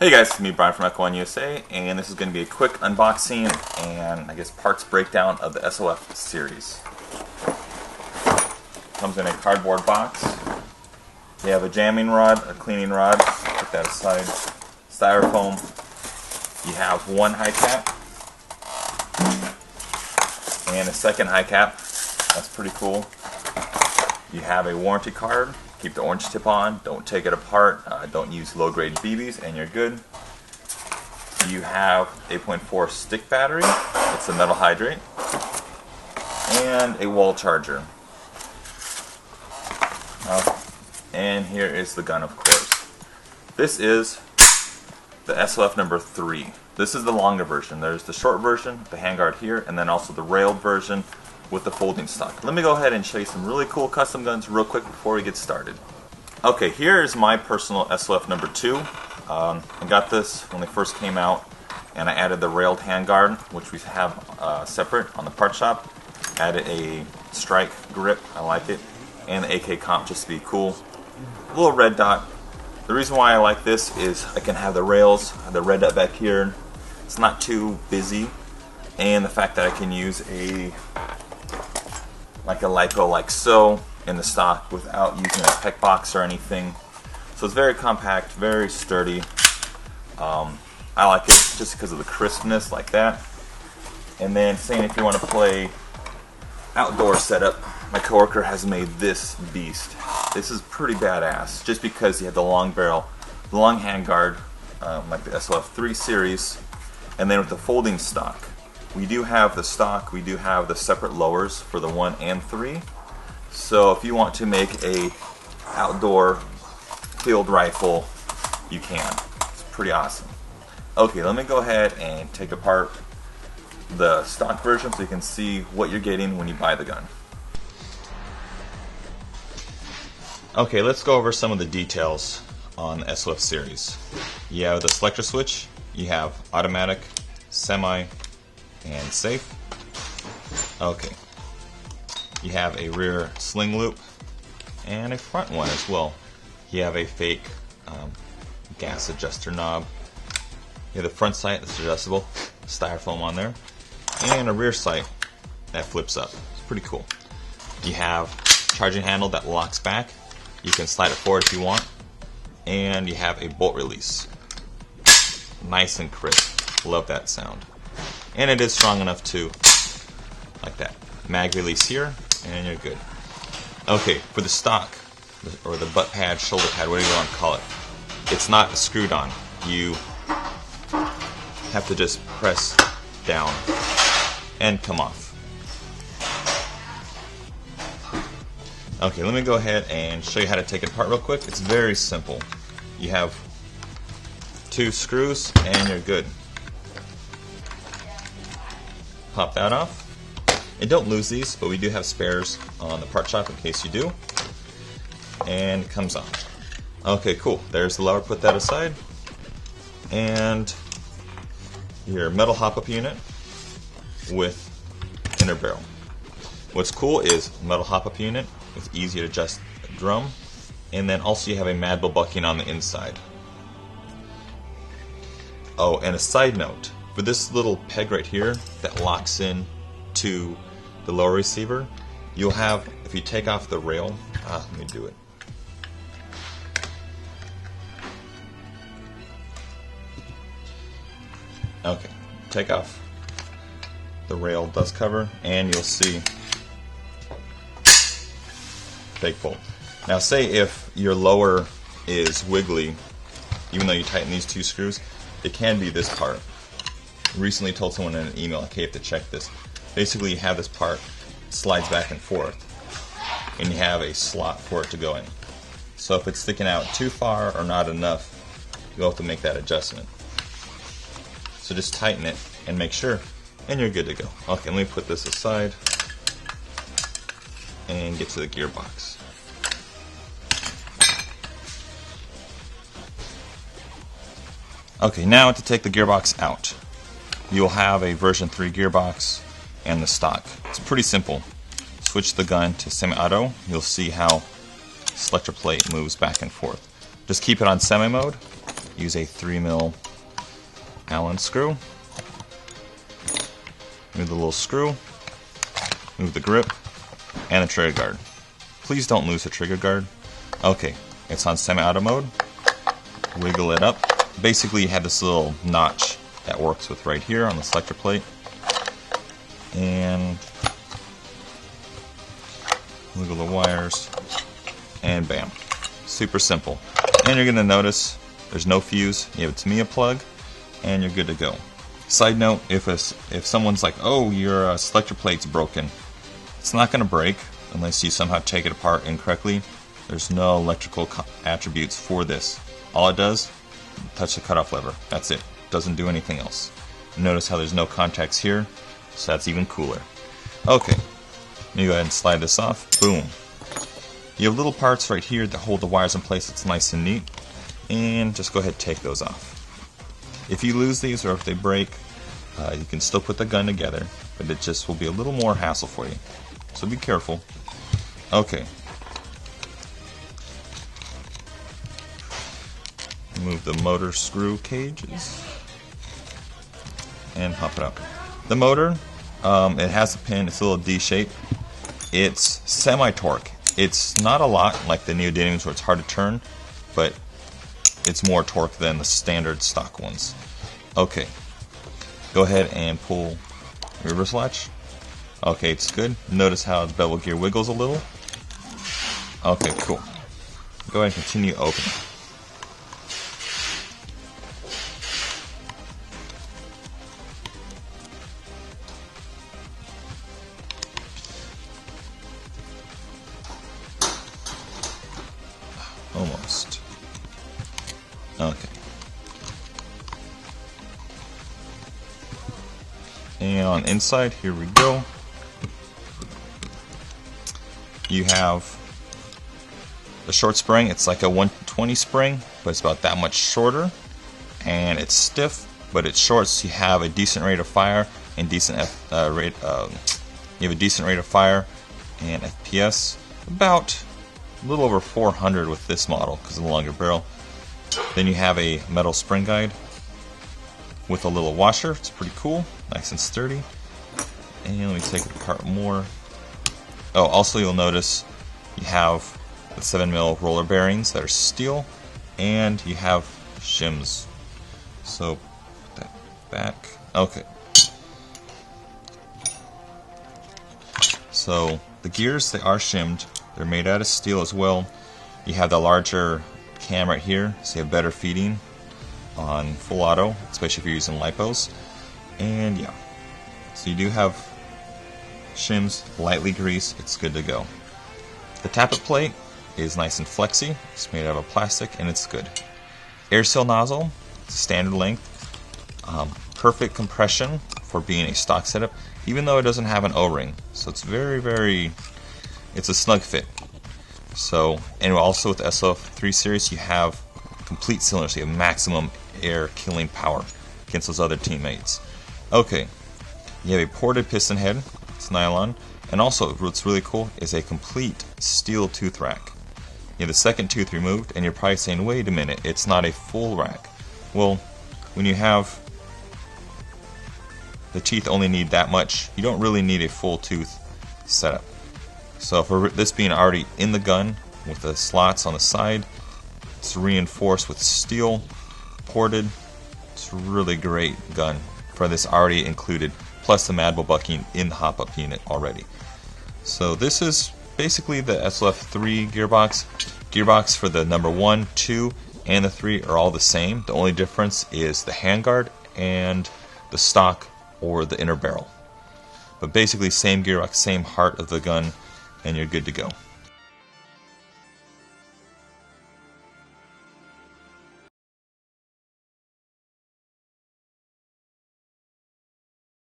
Hey guys, it's me Brian from Echo1 USA, and this is going to be a quick unboxing and I guess parts breakdown of the SOF series. Comes in a cardboard box. You have a jamming rod, a cleaning rod, put that aside, styrofoam. You have one high cap and a second high cap. That's pretty cool. You have a warranty card. Keep the orange tip on, don't take it apart, don't use low-grade BBs, and you're good. You have 8.4 stick battery, it's a metal hydrate, and a wall charger. And here is the gun, of course. This is the SOF number 3. This is the longer version. There's the short version, the handguard here, and then also the railed version with the folding stock. Let me go ahead and show you some really cool custom guns real quick before we get started. Okay, here is my personal SOF number 2. I got this when they first came out, and I added the railed handguard, which we have separate on the part shop. Added a strike grip, I like it, and the AK comp just to be cool. A little red dot. The reason why I like this is I can have the rails, the red dot back here. It's not too busy, and the fact that I can use a LiPo like so in the stock without using a pec box or anything. So it's very compact, very sturdy. I like it just because of the crispness like that. And then saying if you want to play outdoor setup, my coworker has made this beast. This is pretty badass just because you have the long barrel, the long handguard, like the SOF 3 series, and then with the folding stock. We do have the stock, we do have the separate lowers for the 1 and 3. So if you want to make a outdoor field rifle, you can. It's pretty awesome. Okay, let me go ahead and take apart the stock version so you can see what you're getting when you buy the gun. Okay, let's go over some of the details on the SOF series. You have the selector switch, you have automatic, semi, and safe. Okay. You have a rear sling loop and a front one as well. You have a fake gas adjuster knob. You have the front sight that's adjustable, styrofoam on there, and a rear sight that flips up. It's pretty cool. You have a charging handle that locks back. You can slide it forward if you want, and you have a bolt release. Nice and crisp. Love that sound. And it is strong enough too, like that. Mag release here, and you're good. Okay, for the stock, or the butt pad, shoulder pad, whatever you want to call it, it's not screwed on. You have to just press down and come off. Okay, let me go ahead and show you how to take it apart real quick. It's very simple. You have 2 screws, and you're good. Pop that off. And don't lose these, but we do have spares on the part shop in case you do. And it comes on. Okay, cool. There's the lever, put that aside. And your metal hop-up unit with inner barrel. What's cool is metal hop-up unit with easy to adjust drum. And then also you have a Mad Bull bucking on the inside. Oh, and a side note. For this little peg right here that locks in to the lower receiver, you'll have, if you take off the rail, let me do it. Okay, take off the rail dust cover and you'll see fake bolt. Now say if your lower is wiggly, even though you tighten these 2 screws, it can be this part. Recently told someone in an email, okay, you have to check this. Basically you have this part, it slides back and forth, and you have a slot for it to go in. So if it's sticking out too far or not enough, you'll have to make that adjustment. So just tighten it and make sure, and you're good to go. Okay, let me put this aside and get to the gearbox. Okay, now to take the gearbox out. You'll have a version 3 gearbox and the stock. It's pretty simple. Switch the gun to semi-auto. You'll see how selector plate moves back and forth. Just keep it on semi mode use a 3mm Allen screw. Move the little screw, move the grip, and the trigger guard. Please don't lose the trigger guard. Okay, it's on semi-auto mode. Wiggle it up. Basically, you have this little notch that works with right here on the selector plate. And wiggle the wires, and bam. Super simple. And you're going to notice there's no fuse. You have a Tamiya plug, and you're good to go. Side note, if someone's like, oh, your selector plate's broken, it's not going to break unless you somehow take it apart incorrectly. There's no electrical attributes for this. All it does, touch the cutoff lever. That's it. Doesn't do anything else. Notice how there's no contacts here, so that's even cooler. Okay, let me go ahead and slide this off. Boom. You have little parts right here that hold the wires in place. It's nice and neat. And just go ahead and take those off. If you lose these or if they break, you can still put the gun together, but it just will be a little more hassle for you. So be careful. Okay. Remove the motor screw cages and pop it up. The motor, it has a pin. It's a little D-shaped. It's semi-torque. It's not a lot like the neodymiums where it's hard to turn, but it's more torque than the standard stock ones. Okay, go ahead and pull the reverse latch. Okay, it's good. Notice how the bevel gear wiggles a little. Okay, cool. Go ahead and continue opening. Almost. Okay. And on inside, here we go. You have the short spring. It's like a 120 spring, but it's about that much shorter. And it's stiff, but it's short, so you have a decent rate of fire and decent you have a decent rate of fire and FPS. About a little over 400 with this model because of the longer barrel. Then you have a metal spring guide with a little washer. It's pretty cool, nice and sturdy. And let me take it apart more. Oh, also you'll notice you have the 7mm roller bearings that are steel, and you have shims. So put that back. Okay. So the gears, they are shimmed. They're made out of steel as well. You have the larger cam right here, so you have better feeding on full auto, especially if you're using lipos. And yeah, so you do have shims, lightly greased, it's good to go. The tappet plate is nice and flexy. It's made out of plastic and it's good. Air seal nozzle, standard length. Perfect compression for being a stock setup, even though it doesn't have an O-ring. So it's it's a snug fit. So, and also with the SOF 3 series, you have complete cylinders, so you have maximum air killing power against those other teammates. Okay, you have a ported piston head, it's nylon, and also what's really cool is a complete steel tooth rack. You have the second tooth removed, and you're probably saying, wait a minute, it's not a full rack. Well, when you have the teeth only need that much, you don't really need a full tooth setup. So for this being already in the gun with the slots on the side, it's reinforced with steel, ported. It's a really great gun for this already included, plus the Madbo bucking in the hop-up unit already. So this is basically the SOF 3 gearbox. Gearbox for the number 1, 2, and the 3 are all the same. The only difference is the handguard and the stock or the inner barrel. But basically same gearbox, same heart of the gun, and you're good to go.